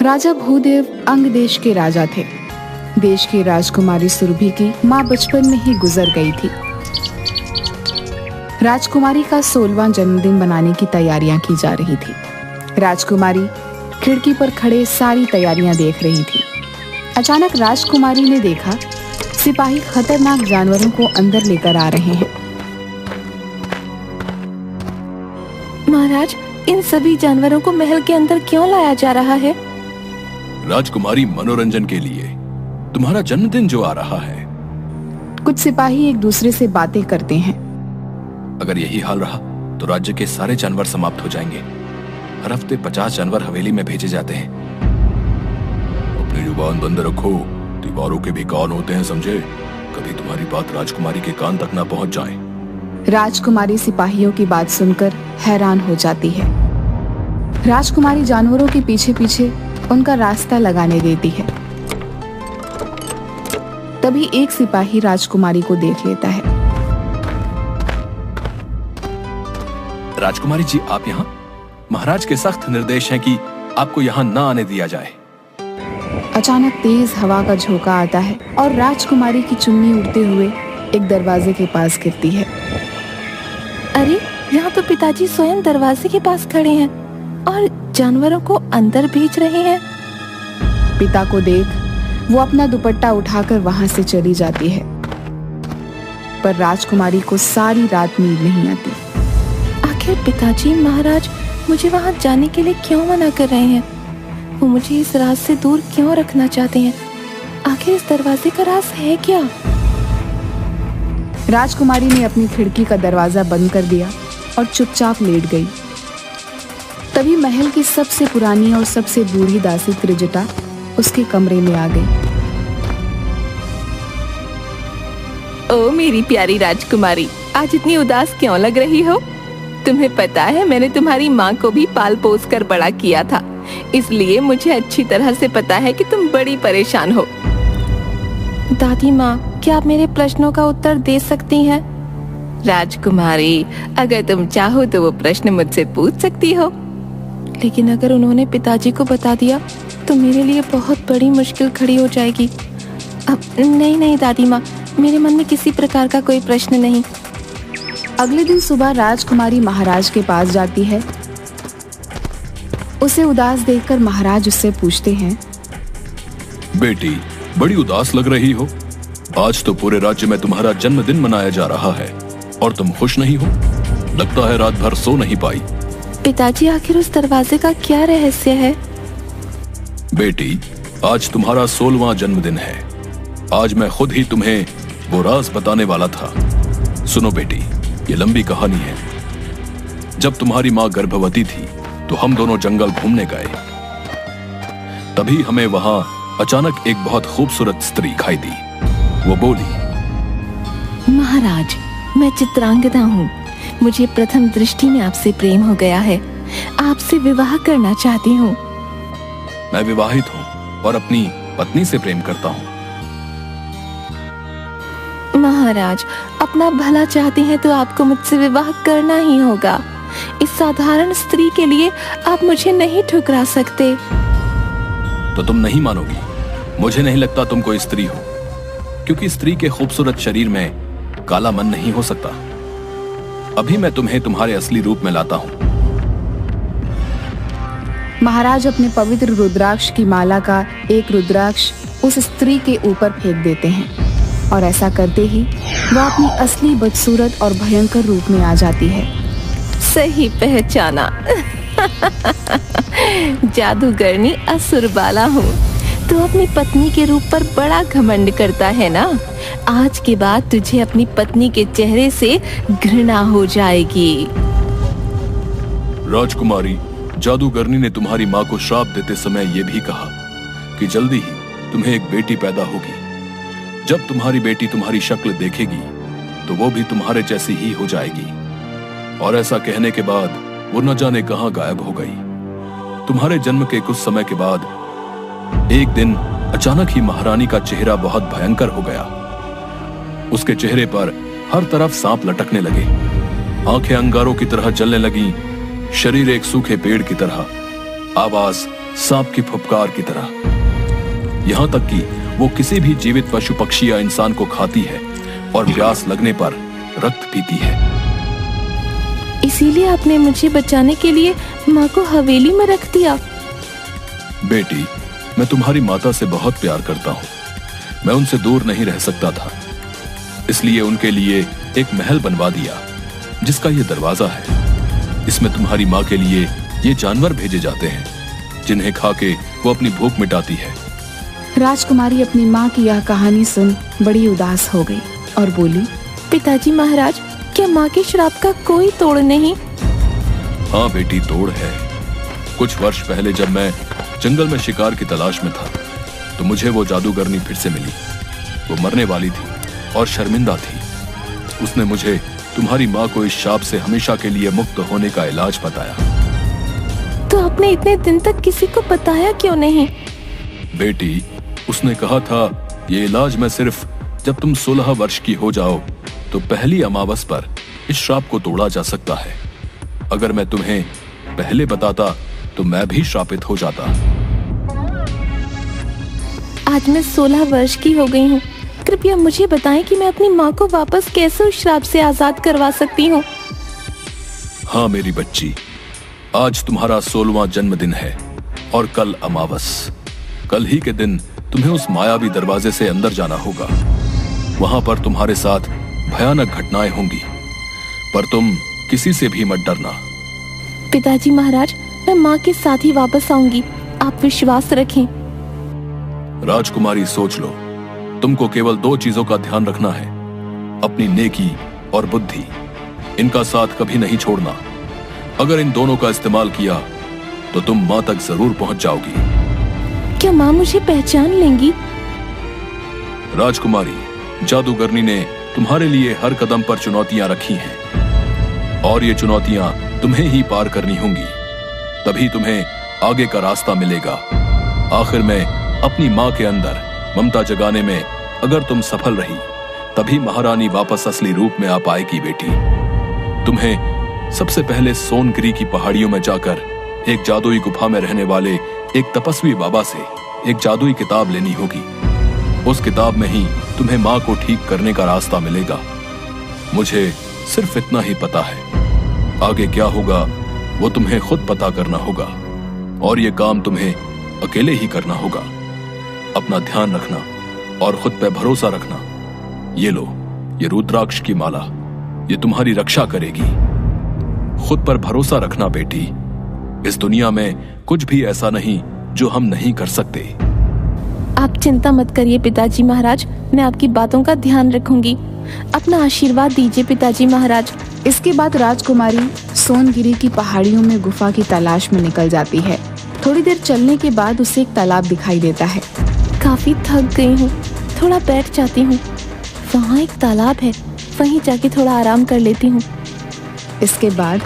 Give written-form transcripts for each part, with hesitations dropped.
राजा भूदेव अंग देश के राजा थे। देश की राजकुमारी सुरभि की माँ बचपन में ही गुजर गई थी। राजकुमारी का 16वां जन्मदिन मनाने की तैयारियां की जा रही थी। राजकुमारी खिड़की पर खड़े सारी तैयारियां देख रही थी। अचानक राजकुमारी ने देखा सिपाही खतरनाक जानवरों को अंदर लेकर आ रहे हैं। महाराज, इन सभी जानवरों को महल के अंदर क्यों लाया जा रहा है? राजकुमारी, मनोरंजन के लिए। तुम्हारा जन्मदिन जो आ रहा है। कुछ सिपाही एक दूसरे से बातें करते हैं। अगर यही हाल रहा तो राज्य के सारे जानवर समाप्त हो जाएंगे। हर हफ्ते 50 जानवर हवेली में भेजे जाते हैं। अपनी जुबान बंद रखो, दीवारों के भी कान होते हैं, समझे? कभी तुम्हारी बात राजकुमारी के कान तक ना पहुंच जाए। राजकुमारी सिपाहियों की बात सुनकर हैरान हो जाती है। राजकुमारी जानवरों के पीछे पीछे उनका रास्ता लगाने देती है। तभी एक सिपाही राजकुमारी को देख लेता है। राजकुमारी जी, आप यहाँ? महाराज के सख्त निर्देश हैं कि आपको यहाँ न आने दिया जाए। अचानक तेज हवा का झोंका आता है और राजकुमारी की चुन्नी उड़ते हुए एक दरवाजे के पास गिरती है। अरे, यहाँ तो पिताजी स्वयं दरवाजे के पास खड़े हैं और जानवरों को अंदर भेज रहे हैं। पिता को देख वो अपना दुपट्टा उठाकर वहां से चली जाती है, पर राजकुमारी को सारी रात नींद नहीं आती। आखिर पिताजी महाराज मुझे वहां जाने के लिए क्यों मना कर रहे हैं? वो मुझे इस राज से दूर क्यों रखना चाहते हैं? आखिर इस दरवाजे का राज है क्या? राजकुमारी ने अपनी खिड़की का दरवाजा बंद कर दिया और चुपचाप लेट गई। तभी महल की सबसे पुरानी और सबसे बूढ़ी दासी त्रिजटा उसके कमरे में आ गई। ओ मेरी प्यारी राजकुमारी, आज इतनी उदास क्यों लग रही हो? तुम्हें पता है, मैंने तुम्हारी माँ को भी पाल पोस कर बड़ा किया था, इसलिए मुझे अच्छी तरह से पता है कि तुम बड़ी परेशान हो। दादी माँ, क्या आप मेरे प्रश्नों का उत्तर दे सकती हैं? राजकुमारी, अगर तुम चाहो तो वो प्रश्न मुझसे पूछ सकती हो, लेकिन अगर उन्होंने पिताजी को बता दिया तो मेरे लिए बहुत बड़ी मुश्किल खड़ी हो जाएगी। अब नहीं दादी माँ, मेरे मन में किसी प्रकार का कोई प्रश्न नहीं। अगले दिन सुबह राजकुमारी महाराज के पास जाती है। उसे उदास देखकर महाराज उससे पूछते हैं, बेटी, बड़ी उदास लग रही हो। आज तो पूरे राज्य में तुम्हारा जन्मदिन मनाया जा रहा है और तुम खुश नहीं हो। लगता है रात भर सो नहीं पाई। पिताजी, आखिर उस दरवाजे का क्या रहस्य है? बेटी, आज तुम्हारा 16वां जन्मदिन है। आज मैं खुद ही तुम्हें वो राज बताने वाला था। सुनो बेटी, ये लंबी कहानी है। जब तुम्हारी माँ गर्भवती थी तो हम दोनों जंगल घूमने गए। तभी हमें वहां अचानक एक बहुत खूबसूरत स्त्री दिखाई दी। वो बोली, महाराज, मैं चित्रांगदा हूँ। मुझे प्रथम दृष्टि में आपसे प्रेम हो गया है। आपसे विवाह करना चाहती हूँ। मैं विवाहित हूँ और अपनी पत्नी से प्रेम करता हूँ। महाराज, अपना भला चाहते हैं तो आपको मुझसे विवाह करना ही होगा। इस साधारण स्त्री के लिए आप मुझे नहीं ठुकरा सकते। तो तुम नहीं मानोगी? मुझे नहीं लगता तुम कोई स्त्री हो, क्योंकि स्त्री के खूबसूरत शरीर में काला मन नहीं हो सकता। अभी मैं तुम्हें तुम्हारे असली रूप में लाता हूँ। महाराज अपने पवित्र रुद्राक्ष की माला का एक रुद्राक्ष उस स्त्री के ऊपर फेंक देते हैं और ऐसा करते ही वह अपनी असली बदसूरत और भयंकर रूप में आ जाती है। सही पहचाना। जादूगरनी असुरबाला हूँ। तू अपनी पत्नी के रूप पर बड़ा घमंड करता है ना? आज के बाद तुझे अपनी पत्नी के चेहरे से घृणा हो जाएगी। राजकुमारी, जादूगरनी ने तुम्हारी माँ को श्राप देते समय ये भी कहा कि जल्दी ही तुम्हें एक बेटी पैदा होगी। जब तुम्हारी बेटी तुम्हारी शक्ल देखेगी तो वो भी तुम्हारे जैसी ही हो जाएगी। और ऐसा कहने के बाद वो न जाने कहां गायब हो गई। तुम्हारे जन्म के कुछ समय के बाद एक दिन अचानक ही महारानी का चेहरा बहुत भयंकर हो गया। उसके चेहरे पर हर तरफ सांप लटकने लगे, आंखें अंगारों की तरह जलने लगी, शरीर एक सूखे पेड़ की तरह, आवाज सांप की फुफकार की तरह। यहाँ तक कि वो किसी भी जीवित पशु पक्षी या इंसान को खाती है और प्यास लगने पर रक्त पीती है। इसीलिए आपने मुझे बचाने के लिए माँ को हवेली में रख दिया। बेटी, मैं तुम्हारी माता से बहुत प्यार करता हूँ। मैं उनसे दूर नहीं रह सकता था, इसलिए उनके लिए एक महल बनवा दिया जिसका ये दरवाजा है। इसमें तुम्हारी माँ के लिए ये जानवर भेजे जाते हैं जिन्हें खा के वो अपनी भूख मिटाती है। राजकुमारी अपनी माँ की यह कहानी सुन बड़ी उदास हो गई और बोली, पिताजी महाराज, क्या माँ के श्राप का कोई तोड़ नहीं? हाँ बेटी, तोड़ है। कुछ वर्ष पहले जब मैं जंगल में शिकार की तलाश में था तो मुझे वो जादूगरनी फिर से मिली। वो मरने वाली थी और शर्मिंदा थी। उसने मुझे तुम्हारी माँ को इस शाप से हमेशा के लिए मुक्त होने का इलाज बताया। तो आपने इतने दिन तक किसी को बताया क्यों नहीं? बेटी, उसने कहा था ये इलाज मैं सिर्फ जब तुम 16 वर्ष की हो जाओ तो पहली अमावस पर इस श्राप को तोड़ा जा सकता है। अगर मैं तुम्हें पहले बताता तो मैं भी श्रापित हो जाता। आज मैं 16 वर्ष की हो गई हूँ। कृपया मुझे बताएं कि मैं अपनी माँ को वापस कैसे उस श्राप से आजाद करवा सकती हूँ। हाँ मेरी बच्ची, आज तुम्हारा 16वां जन्मदिन है और कल अमावस। कल ही के दिन तुम्हें उस मायावी दरवाजे से अंदर जाना होगा। वहां पर तुम्हारे साथ भयानक घटनाएं होंगी, पर तुम किसी से भी मत डरना। पिताजी महाराज, मैं माँ के साथ ही वापस आऊंगी, आप विश्वास रखें। राजकुमारी, सोच लो, तुमको केवल 2 चीजों का ध्यान रखना है, अपनी नेकी और बुद्धि। इनका साथ कभी नहीं छोड़ना। अगर इन दोनों का इस्तेमाल किया तो तुम माँ तक जरूर पहुंच जाओगी। क्या माँ मुझे पहचान लेंगी? राजकुमारी, जादूगरनी ने तुम्हारे लिए हर कदम पर चुनौतियां रखी हैं और ये चुनौतियां तुम्हें ही पार करनी होंगी, तभी तुम्हें आगे का रास्ता मिलेगा। आखिर में अपनी माँ के अंदर ममता जगाने में अगर तुम सफल रही तभी महारानी वापस असली रूप में आ पाएगी। बेटी, तुम्हें सबसे पहले सोनगिरी की पहाड़ियों में जाकर एक जादुई गुफा में रहने वाले एक तपस्वी बाबा से एक जादुई किताब लेनी होगी। उस किताब में ही तुम्हें माँ को ठीक करने का रास्ता मिलेगा। मुझे सिर्फ इतना ही पता है, आगे क्या होगा वो तुम्हें खुद पता करना होगा और ये काम तुम्हें अकेले ही करना होगा। अपना ध्यान रखना और खुद पे भरोसा रखना। ये लो, ये रुद्राक्ष की माला, ये तुम्हारी रक्षा करेगी। खुद पर भरोसा रखना बेटी। इस दुनिया में कुछ भी ऐसा नहीं जो हम नहीं कर सकते। आप चिंता मत करिए पिताजी महाराज, मैं आपकी बातों का ध्यान रखूंगी। अपना आशीर्वाद दीजिए पिताजी महाराज। इसके बाद राजकुमारी सोनगिरी की पहाड़ियों में गुफा की तलाश में निकल जाती है। थोड़ी देर चलने के बाद उसे एक तालाब दिखाई देता है। काफी थक गई हूँ, थोड़ा बैठ जाती हूँ। वहाँ एक तालाब है, वहीं जाके थोड़ा आराम कर लेती हूँ। इसके बाद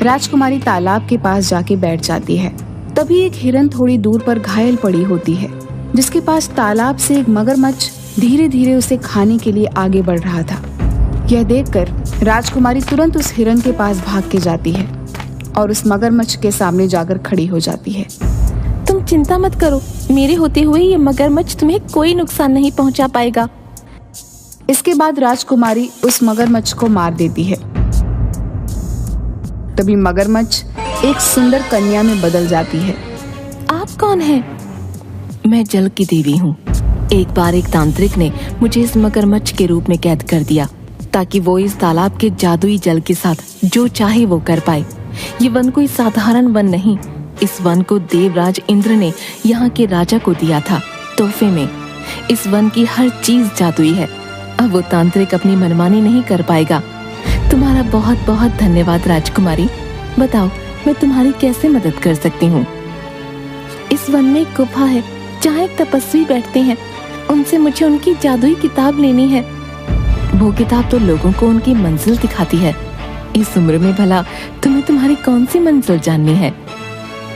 राजकुमारी तालाब के पास जाके बैठ जाती है। तभी एक हिरन थोड़ी दूर पर घायल पड़ी होती है, जिसके पास तालाब से एक मगरमच्छ धीरे धीरे उसे खाने के लिए आगे बढ़ रहा था। यह देखकर राजकुमारी तुरंत उस हिरन के पास भाग के जाती है और उस मगरमच्छ के सामने जाकर खड़ी हो जाती है। तुम चिंता मत करो, मेरे होते हुए ये मगरमच्छ तुम्हें कोई नुकसान नहीं पहुंचा पाएगा। इसके बाद राजकुमारी उस मगरमच्छ को मार देती है। तभी मगरमच्छ एक सुंदर कन्या में बदल जाती है। आप कौन हैं? मैं जल की देवी हूँ। एक बार एक तांत्रिक ने मुझे इस मगरमच्छ के रूप में कैद कर दिया ताकि वो इस तालाब के जादुई जल के साथ जो चाहे वो कर पाए। ये वन कोई साधारण वन नहीं, इस वन को देवराज इंद्र ने यहाँ के राजा को दिया था तोहफे में। इस वन की हर चीज जादुई है। अब वो तांत्रिक अपनी मनमानी नहीं कर पाएगा। तुम्हारा बहुत बहुत धन्यवाद राजकुमारी। बताओ मैं तुम्हारी कैसे मदद कर सकती हूँ? इस वन में एक गुफा है जहाँ एक तपस्वी बैठते हैं। उनसे मुझे उनकी जादुई किताब लेनी है। वो किताब तो लोगों को उनकी मंजिल दिखाती है। इस उम्र में भला तुम्हें तुम्हारी कौन सी मंजिल जाननी है?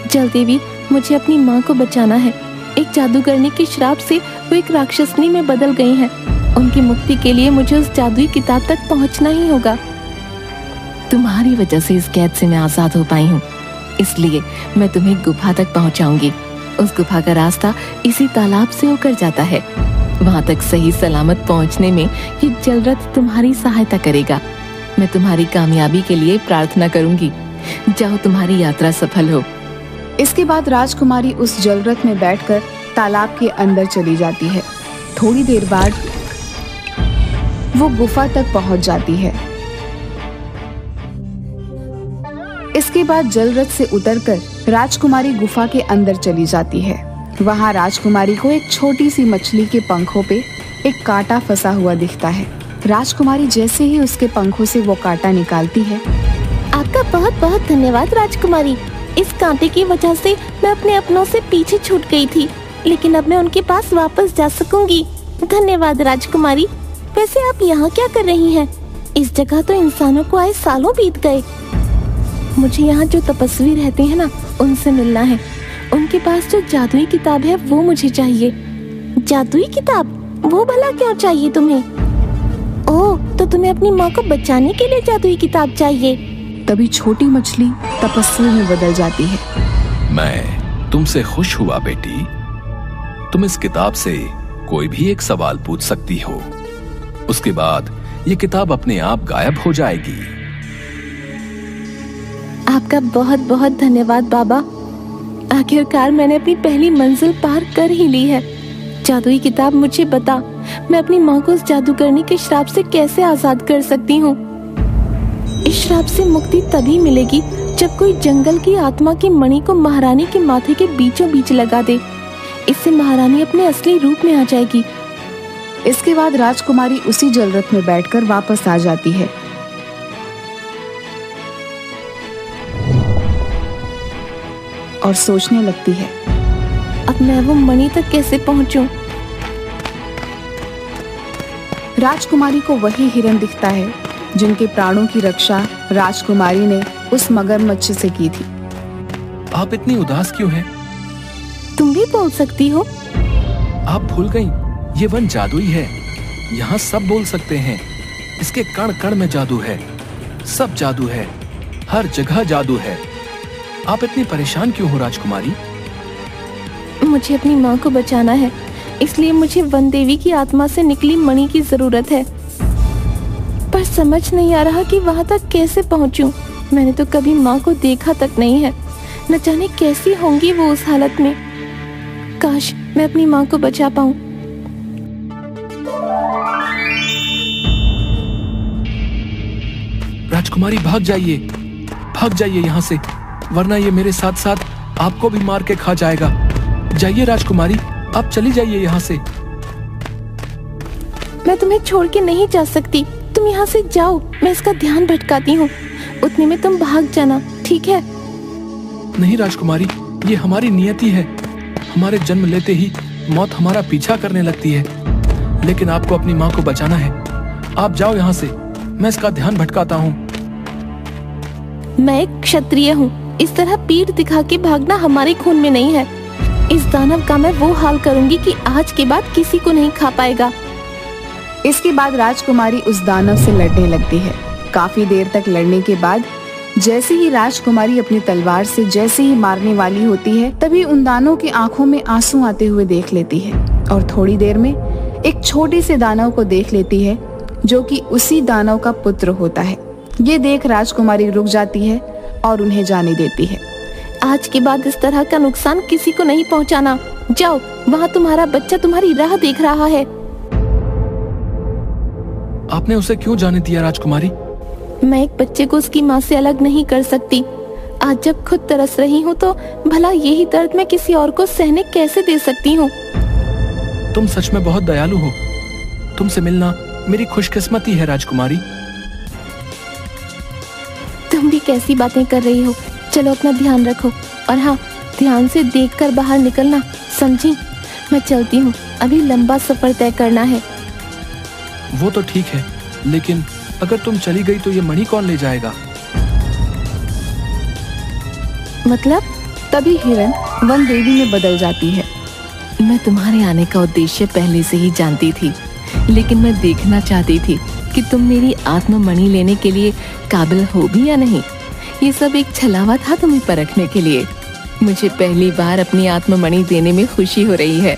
जल देवी, मुझे अपनी माँ को बचाना है। एक जादूगरनी के श्राप से वो एक राक्षसनी में बदल गई हैं। उनकी मुक्ति के लिए मुझे उस जादुई किताब तक पहुँचना ही होगा। तुम्हारी वजह से इस कैद से मैं आजाद हो पाई हूँ। इसलिए मैं तुम्हें गुफा तक पहुंचाऊंगी। उस गुफा का रास्ता इसी तालाब से होकर जाता है। वहां तक सही सलामत पहुंचने में ये जलरथ तुम्हारी सहायता करेगा। मैं तुम्हारी कामयाबी के लिए प्रार्थना करूंगी। जाओ, तुम्हारी यात्रा सफल हो। इसके बाद राजकुमारी उस जलरथ में बैठकर तालाब के अंदर चली जाती है। थोड़ी देर बाद वो गुफा तक पहुंच जाती है। इसके बाद जलरथ से उतरकर राजकुमारी गुफा के अंदर चली जाती है। वहां राजकुमारी को एक छोटी सी मछली के पंखों पे एक कांटा फंसा हुआ दिखता है। राजकुमारी जैसे ही उसके पंखों से वो कांटा निकालती है। आपका बहुत बहुत धन्यवाद राजकुमारी। इस कांटे की वजह से मैं अपने अपनों से पीछे छूट गई थी, लेकिन अब मैं उनके पास वापस जा सकूंगी। धन्यवाद राजकुमारी। वैसे आप यहाँ क्या कर रही हैं? इस जगह तो इंसानों को आए सालों बीत गए। मुझे यहाँ जो तपस्वी रहते हैं ना, उनसे मिलना है। उनके पास जो जादुई किताब है वो मुझे चाहिए। जादुई किताब? वो भला क्यों चाहिए तुम्हें? ओह, तो तुम्हें अपनी माँ को बचाने के लिए जादुई किताब चाहिए। तभी छोटी मछली तपस्वी में बदल जाती है। मैं तुमसे खुश हुआ बेटी। तुम इस किताब से कोई भी एक सवाल पूछ सकती हो। उसके बाद ये किताब अपने आप गायब हो जाएगी। आपका बहुत बहुत धन्यवाद बाबा। आखिरकार मैंने अपनी पहली मंजिल पार कर ही ली है। जादुई किताब, मुझे बता, मैं अपनी माँ को उस जादूगरनी के श्राप से कैसे आजाद कर सकती हूँ? इस श्राप से मुक्ति तभी मिलेगी जब कोई जंगल की आत्मा की मणि को महारानी के माथे के बीचों बीच लगा दे। इससे महारानी अपने असली रूप में आ जाएगी। इसके बाद राजकुमारी उसी जलरथ में बैठकर वापस आ जाती है। और सोचने लगती है, अब मैं वो मणि तक कैसे पहुंचूं? राजकुमारी को वही हिरन दिखता है जिनके प्राणों की रक्षा राजकुमारी ने उस मगरमच्छ से की थी। आप इतनी उदास क्यों हैं? तुम भी बोल सकती हो। आप भूल गईं, ये वन जादुई है। यहाँ सब बोल सकते हैं। इसके कण कण में जादू है। सब जादू है, हर जगह जादू है। आप इतनी परेशान क्यों हो राजकुमारी? मुझे अपनी माँ को बचाना है, इसलिए मुझे वन देवी की आत्मा से निकली मणि की जरूरत है। पर समझ नहीं आ रहा कि वहाँ तक कैसे पहुँचूं। मैंने तो कभी माँ को देखा तक नहीं है। न जाने कैसी होंगी वो उस हालत में। काश मैं अपनी माँ को बचा पाऊं। राजकुमारी भाग जाइए यहाँ से, वरना ये मेरे साथ साथ आपको भी मार के खा जाएगा। जाइए राजकुमारी, आप चली जाइए यहाँ से। मैं तुम्हें छोड़ के नहीं जा सकती। तुम यहाँ से जाओ, मैं इसका ध्यान भटकाती हूँ। उतने में तुम भाग जाना, ठीक है? नहीं राजकुमारी, ये हमारी नियति है। हमारे जन्म लेते ही मौत हमारा पीछा करने लगती है, लेकिन आपको अपनी माँ को बचाना है। आप जाओ यहाँ से, मैं इसका ध्यान भटकाता हूँ। मैं एक क्षत्रिय हूँ। इस तरह पीठ दिखा के भागना हमारे खून में नहीं है। इस दानव का मैं वो हाल करूंगी कि आज के बाद किसी को नहीं खा पाएगा। इसके बाद राजकुमारी उस दानव से लड़ने लगती है। काफी देर तक लड़ने के बाद जैसे ही राजकुमारी अपनी तलवार से जैसे ही मारने वाली होती है, तभी उन दानवों की आंखों में आंसू आते हुए देख लेती है और थोड़ी देर में एक छोटे से दानव को देख लेती है जो कि उसी दानव का पुत्र होता है। ये देख राजकुमारी रुक जाती है और उन्हें जाने देती है। आज के बाद इस तरह का नुकसान किसी को नहीं पहुंचाना। जाओ, वहाँ तुम्हारा बच्चा तुम्हारी राह देख रहा है। आपने उसे क्यों जाने दिया राजकुमारी? मैं एक बच्चे को उसकी माँ से अलग नहीं कर सकती। आज जब खुद तरस रही हूँ तो भला यही दर्द मैं किसी और को सहने कैसे दे सकती हूँ? तुम सच में बहुत दयालु हो। तुमसे मिलना मेरी खुशकिस्मती है राजकुमारी। तुम भी कैसी बातें कर रही हो। चलो अपना ध्यान रखो, और हाँ, ध्यान से देखकर बाहर निकलना, समझी? मैं चलती हूँ, अभी लंबा सफर तय करना है। वो तो ठीक है, लेकिन अगर तुम चली गई तो ये मणि कौन ले जाएगा? मतलब? तभी हिरन वन देवी में बदल जाती है। मैं तुम्हारे आने का उद्देश्य पहले से ही जानती थी, लेकिन मैं देखना चाहती थी कि तुम मेरी आत्मा मणि लेने के लिए काबिल हो भी या नहीं। ये सब एक छलावा था तुम्हें परखने के लिए। मुझे पहली बार अपनी आत्ममणि देने में खुशी हो रही है।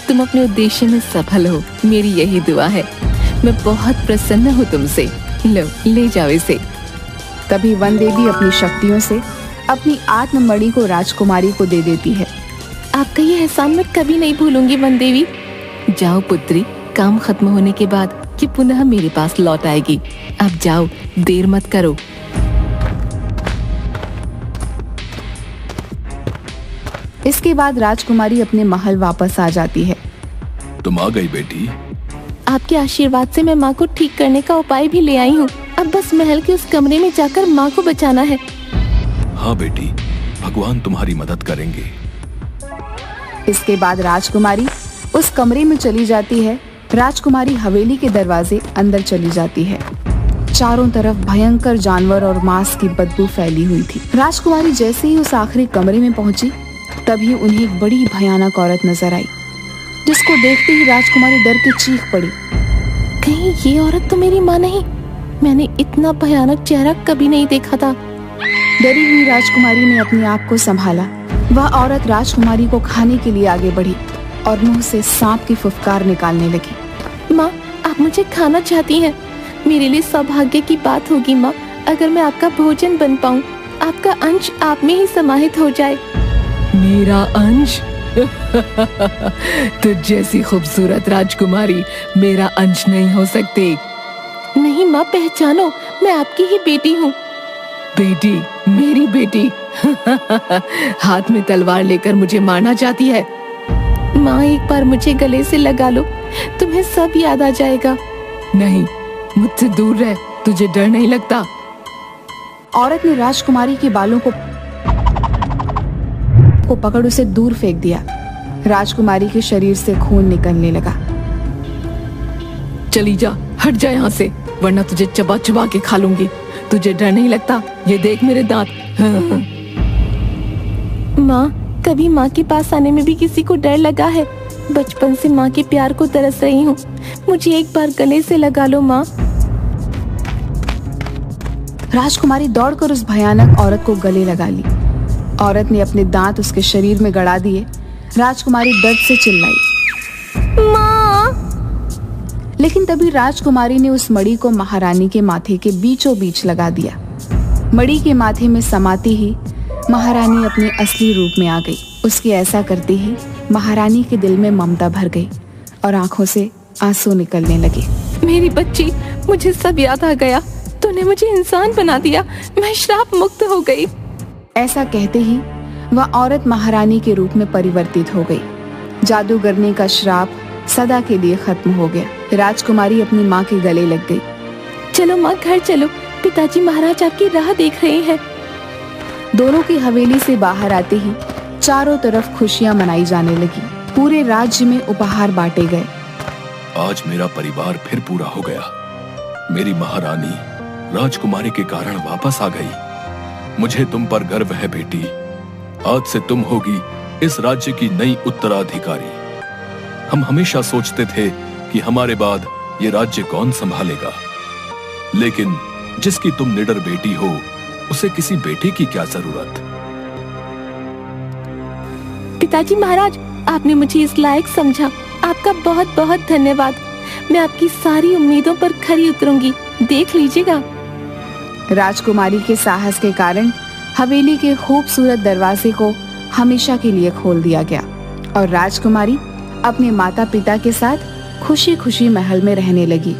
तुम अपने उद्देश्य में सफल हो, मेरी यही दुआ है। मैं बहुत प्रसन्न हूँ तुमसे। लो, ले जाओ इसे। तभी वन देवी अपनी शक्तियों से अपनी आत्ममणि को राजकुमारी को दे देती है। आपका ये एहसान मैं कभी नहीं भूलूंगी वन देवी। जाओ पुत्री, काम खत्म होने के बाद ये पुनः मेरे पास लौट आएगी। अब जाओ, देर मत करो। इसके बाद राजकुमारी अपने महल वापस आ जाती है। तुम आ गई बेटी। आपके आशीर्वाद से मैं माँ को ठीक करने का उपाय भी ले आई हूँ। अब बस महल के उस कमरे में जाकर माँ को बचाना है। हाँ बेटी, भगवान तुम्हारी मदद करेंगे। इसके बाद राजकुमारी उस कमरे में चली जाती है। राजकुमारी हवेली के दरवाजे अंदर चली जाती है। चारों तरफ भयंकर जानवर और मांस की बदबू फैली हुई थी। राजकुमारी जैसे ही उस आखिरी कमरे में पहुंची, तभी उन्हें एक बड़ी भयानक औरत नजर आई, जिसको देखते ही राजकुमारी डर के चीख पड़ी। कहीं ये औरत तो मेरी माँ नहीं? मैंने इतना भयानक चेहरा कभी नहीं देखा था। डरी हुई राजकुमारी ने अपने आप को संभाला। वह औरत राजकुमारी को खाने के लिए आगे बढ़ी और मुंह से सांप की फुफकार निकालने लगी। माँ, आप मुझे खाना चाहती हैं? मेरे लिए सौभाग्य की बात होगी माँ, अगर मैं आपका भोजन बन पाऊँ, आपका अंश आप में ही समाहित हो जाए। मेरा अंश? तुझ जैसी खूबसूरत राजकुमारी मेरा अंश नहीं हो सकती। नहीं माँ, पहचानो, मैं आपकी ही बेटी हूँ। बेटी? मेरी बेटी? हाथ में तलवार लेकर मुझे मारना चाहती है? माँ, एक बार मुझे गले से लगा लो, तुम्हें सब याद आ जाएगा। नहीं, मुझसे दूर रह, तुझे डर नहीं लगता? औरत ने राजकुमारी के बालों को पकड़ उसे दूर फेंक दिया। राजकुमारी के शरीर से खून निकलने लगा। चली जा, हट जा यहाँ से, वरना तुझे चबा चबा के खा लूंगी। तुझे डर नहीं लगता? ये देख मेरे दांत। माँ, कभी माँ के पास आने में भी किसी को डर लगा है? बचपन से माँ के प्यार को तरस रही हूँ, मुझे एक बार गले से लगा लो माँ। राजकुमारी दौड़कर उस भयानक औरत को गले लगा ली। औरत ने अपने दांत उसके शरीर में गड़ा दिए। राजकुमारी दर्द से चिल्लाई, माँ! लेकिन तभी राजकुमारी ने उस मणि को महारानी के माथे के बीचों बीच लगा दिया। मणि के माथे में समाते ही महारानी अपने असली रूप में आ गई। उसके ऐसा करते ही महारानी के दिल में ममता भर गई और आंखों से आंसू निकलने लगे। मेरी बच्ची, मुझे सब याद आ गया। तूने मुझे इंसान बना दिया, मैं श्राप मुक्त हो गई। ऐसा कहते ही वह औरत महारानी के रूप में परिवर्तित हो गई। जादूगरनी का श्राप सदा के लिए खत्म हो गया। राजकुमारी अपनी माँ के गले लग गई। चलो माँ, घर चलो, पिताजी महाराज आपकी राह देख रहे हैं। दोनों की हवेली से बाहर आते ही चारों तरफ खुशियां मनाई जाने लगी। पूरे राज्य में उपहार बांटे गए। आज मेरा परिवार फिर पूरा हो गया। मेरी महारानी राजकुमारी के कारण वापस आ गई। मुझे तुम पर गर्व है बेटी। आज से तुम होगी इस राज्य की नई उत्तराधिकारी। हम हमेशा सोचते थे कि हमारे बाद ये राज्य कौन संभालेगा, लेकिन जिसकी तुम निडर बेटी हो, उसे किसी बेटी की क्या जरूरत। पिताजी महाराज, आपने मुझे इस लायक समझा, आपका बहुत बहुत धन्यवाद। मैं आपकी सारी उम्मीदों पर खरी उतरूंगी, देख लीजिएगा। राजकुमारी के साहस के कारण हवेली के खूबसूरत दरवाजे को हमेशा के लिए खोल दिया गया और राजकुमारी अपने माता पिता के साथ खुशी खुशी महल में रहने लगी।